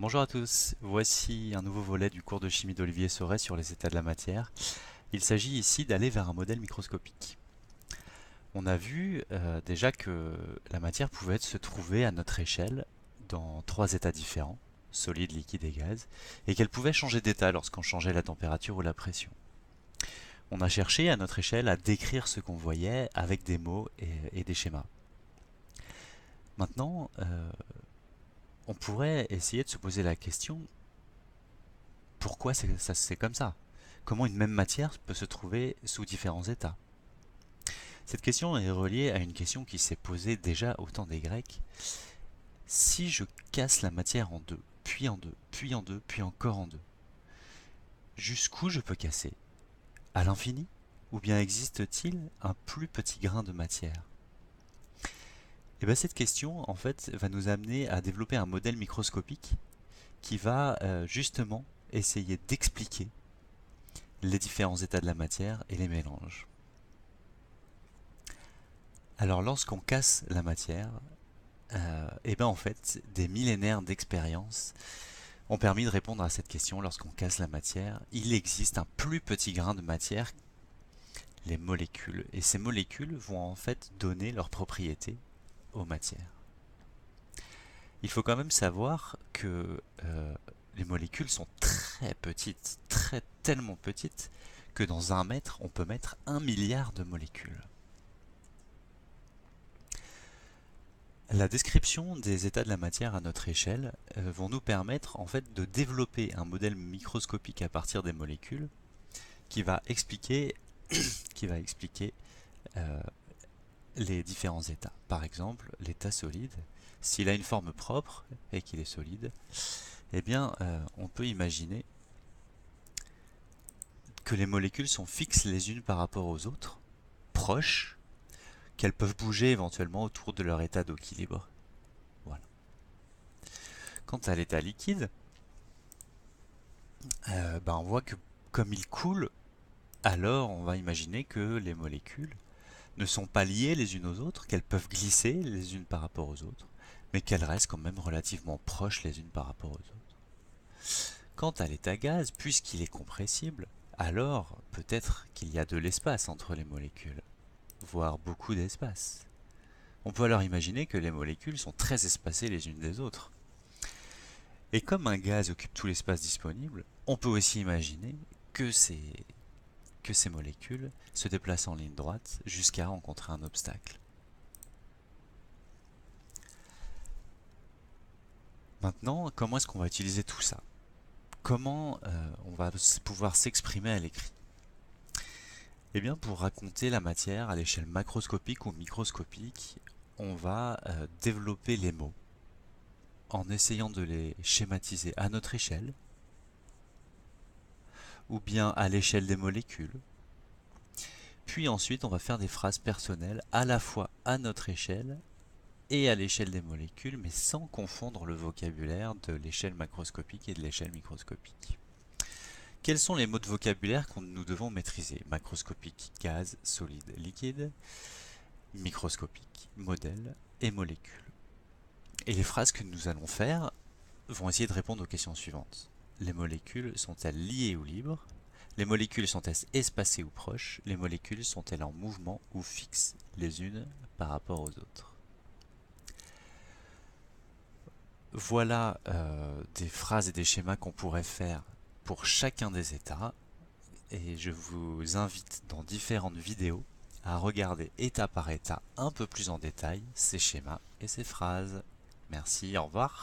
Bonjour à tous, voici un nouveau volet du cours de chimie d'Olivier Sauret sur les états de la matière. Il s'agit ici d'aller vers un modèle microscopique. On a vu déjà que la matière pouvait se trouver à notre échelle dans trois états différents, solide, liquide et gaz, et qu'elle pouvait changer d'état lorsqu'on changeait la température ou la pression. On a cherché à notre échelle à décrire ce qu'on voyait avec des mots et des schémas. Maintenant, on pourrait essayer de se poser la question, pourquoi c'est comme ça? Comment une même matière peut se trouver sous différents états? Cette question est reliée à une question qui s'est posée déjà au temps des Grecs. Si je casse la matière en deux, puis en deux, puis en deux, puis encore en deux, jusqu'où je peux casser? À l'infini? Ou bien existe-t-il un plus petit grain de matière? Et bien cette question, en fait, va nous amener à développer un modèle microscopique qui va justement essayer d'expliquer les différents états de la matière et les mélanges. Alors lorsqu'on casse la matière, et ben en fait, des millénaires d'expérience ont permis de répondre à cette question. Lorsqu'on casse la matière, il existe un plus petit grain de matière, les molécules. Et ces molécules vont en fait donner leurs propriétés aux matières. Il faut quand même savoir que les molécules sont très petites, tellement petites, que dans 1 mètre, on peut mettre 1 milliard de molécules. La description des états de la matière à notre échelle vont nous permettre en fait de développer un modèle microscopique à partir des molécules qui va expliquer, qui va expliquer euh, les différents états. Par exemple, l'état solide, s'il a une forme propre et qu'il est solide, eh bien on peut imaginer que les molécules sont fixes les unes par rapport aux autres, proches, qu'elles peuvent bouger éventuellement autour de leur état d'équilibre. Voilà. Quant à l'état liquide, on voit que comme il coule, alors on va imaginer que les molécules ne sont pas liées les unes aux autres, qu'elles peuvent glisser les unes par rapport aux autres, mais qu'elles restent quand même relativement proches les unes par rapport aux autres. Quant à l'état gaz, puisqu'il est compressible, alors peut-être qu'il y a de l'espace entre les molécules, voire beaucoup d'espace. On peut alors imaginer que les molécules sont très espacées les unes des autres. Et comme un gaz occupe tout l'espace disponible, on peut aussi imaginer que ces molécules se déplacent en ligne droite jusqu'à rencontrer un obstacle. Maintenant, comment est-ce qu'on va utiliser tout ça? Comment on va pouvoir s'exprimer à l'écrit? Eh bien, pour raconter la matière à l'échelle macroscopique ou microscopique, on va développer les mots en essayant de les schématiser à notre échelle, ou bien à l'échelle des molécules. Puis ensuite, on va faire des phrases personnelles à la fois à notre échelle et à l'échelle des molécules, mais sans confondre le vocabulaire de l'échelle macroscopique et de l'échelle microscopique. Quels sont les mots de vocabulaire que nous devons maîtriser? Macroscopique, gaz, solide, liquide, microscopique, modèle et molécule. Et les phrases que nous allons faire vont essayer de répondre aux questions suivantes. Les molécules sont-elles liées ou libres? Les molécules sont-elles espacées ou proches? Les molécules sont-elles en mouvement ou fixes les unes par rapport aux autres? Voilà des phrases et des schémas qu'on pourrait faire pour chacun des états, et je vous invite dans différentes vidéos à regarder état par état un peu plus en détail ces schémas et ces phrases. Merci, au revoir.